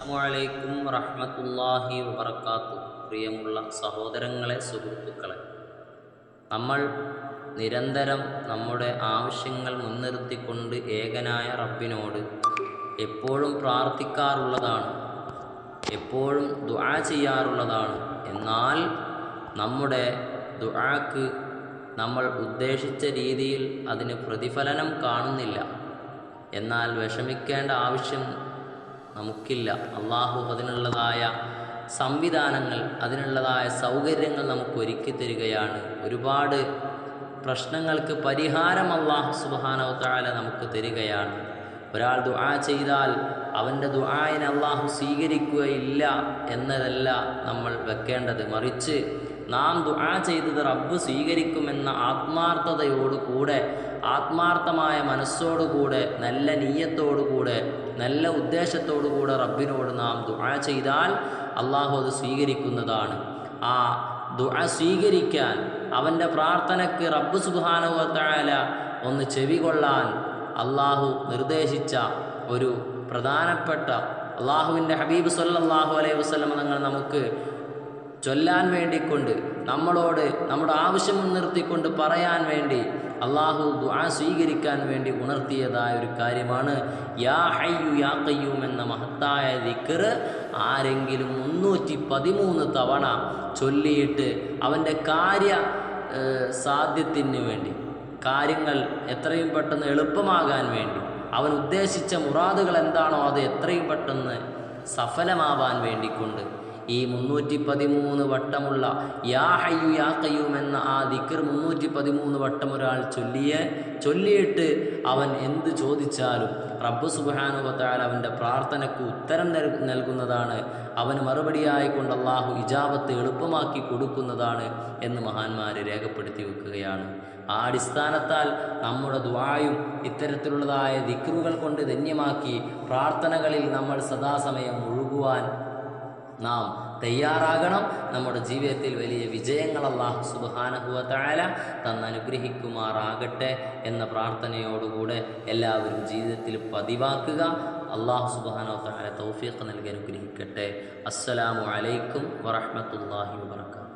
അസ്സലാമു അലൈക്കും വറഹ്മത്തുള്ളാഹി വബറകാതുഹു. പ്രിയമുള്ള സഹോദരങ്ങളെ, സുഹൃത്തുക്കളെ, നമ്മൾ നിരന്തരം നമ്മുടെ ആവശ്യങ്ങൾ മുൻനിർത്തിക്കൊണ്ട് ഏകനായ റബ്ബിനോട് എപ്പോഴും പ്രാർത്ഥിക്കാറുള്ളതാണ്, എപ്പോഴും ദുആ ചെയ്യാറുള്ളതാണ്. എന്നാൽ നമ്മുടെ ദുആക്ക് നമ്മൾ ഉദ്ദേശിച്ച രീതിയിൽ അതിന് പ്രതിഫലനം കാണുന്നില്ല. എന്നാൽ വിഷമിക്കേണ്ട ആവശ്യം നമുക്കില്ല. അള്ളാഹു അതിനുള്ളതായ സംവിധാനങ്ങൾ, അതിനുള്ളതായ സൗകര്യങ്ങൾ നമുക്ക് ഒരുക്കി തരികയാണ്. ഒരുപാട് പ്രശ്നങ്ങൾക്ക് പരിഹാരം അള്ളാഹു സുബ്ഹാനഹു വ തആല നമുക്ക് തരികയാണ്. ഒരാൾ ദുആ ചെയ്താൽ അവൻ്റെ ദുആയിനെ അള്ളാഹു സ്വീകരിക്കുകയില്ല എന്നതല്ല നമ്മൾ വെക്കേണ്ടത്. മറിച്ച് നാം ദുആ ചെയ്തത് റബ്ബ് സ്വീകരിക്കുമെന്ന ആത്മാർത്ഥതയോടുകൂടെ, ആത്മാർത്ഥമായ മനസ്സോടുകൂടെ, നല്ല നീയത്തോടുകൂടെ, നല്ല ഉദ്ദേശത്തോടുകൂടെ റബ്ബിനോട് നാം ദുആ ചെയ്താൽ അള്ളാഹു അത് സ്വീകരിക്കുന്നതാണ്. ആ ദുആ സ്വീകരിക്കാൻ, അവൻ്റെ പ്രാർത്ഥനയ്ക്ക് റബ്ബ് സുബ്ഹാനഹു വ തആല ഒന്ന് ചെവികൊള്ളാൻ അള്ളാഹു നിർദ്ദേശിച്ച ഒരു പ്രധാനപ്പെട്ട അള്ളാഹുവിൻ്റെ ഹബീബ് സ്വല്ലല്ലാഹു അലൈഹി വസല്ലം തങ്ങൾ നമുക്ക് ചൊല്ലാൻ വേണ്ടിക്കൊണ്ട്, നമ്മളോട് നമ്മുടെ ആവശ്യം മുൻനിർത്തിക്കൊണ്ട് പറയാൻ വേണ്ടി അള്ളാഹു ദുആ സ്വീകരിക്കാൻ വേണ്ടി ഉണർത്തിയതായ ഒരു കാര്യമാണ് യാ ഹയ്യു യാ ഖയ്യൂം എന്ന മഹത്തായ ദിക്ർ. ആരെങ്കിലും 313 തവണ ചൊല്ലിയിട്ട് അവൻ്റെ സാധ്യത്തിന് വേണ്ടി, കാര്യങ്ങൾ എത്രയും പെട്ടെന്ന് എളുപ്പമാകാൻ വേണ്ടി, അവൻ ഉദ്ദേശിച്ച മുറാദുകൾ എന്താണോ അത് എത്രയും പെട്ടെന്ന് സഫലമാവാൻ വേണ്ടിക്കൊണ്ട് ഈ 313 വട്ടമുള്ള യാ ഹയ്യു യാ ഖയ്യൂം എന്ന ആ ദിക്ർ 313 വട്ടം ഒരാൾ ചൊല്ലിയിട്ട് അവൻ എന്ത് ചോദിച്ചാലും റബ്ബ് സുബ്ഹാനഹു വ തആല അവൻ്റെ പ്രാർത്ഥനയ്ക്ക് ഉത്തരം നൽകുന്നതാണ്. അവന് മറുപടിയായിക്കൊണ്ട് അള്ളാഹു ഇജാബത്ത് എളുപ്പമാക്കി കൊടുക്കുന്നതാണ് എന്ന് മഹാന്മാർ രേഖപ്പെടുത്തി വെക്കുകയാണ്. ആ അടിസ്ഥാനത്താൽ നമ്മുടെ ദുആയും ഇത്തരത്തിലുള്ളതായ ദിക്റുകൾ കൊണ്ട് ധന്യമാക്കി പ്രാർത്ഥനകളിൽ നമ്മൾ സദാസമയം മുഴുകുവാൻ നാം തയ്യാറാകണം. നമ്മുടെ ജീവിതത്തിൽ വലിയ വിജയങ്ങൾ അല്ലാഹു സുബ്ഹാനഹു വ തആല തന്നനുഗ്രഹിക്കുമാറാകട്ടെ എന്ന പ്രാർത്ഥനയോടുകൂടെ എല്ലാവരും ജീവിതത്തിൽ പതിവാക്കുക. അല്ലാഹു സുബ്ഹാനഹു വ തആല തൗഫീഖ് നൽകി അനുഗ്രഹിക്കട്ടെ. അസ്സലാമു അലൈക്കും വറഹ്മത്തുള്ളാഹി വബറകാതുഹു.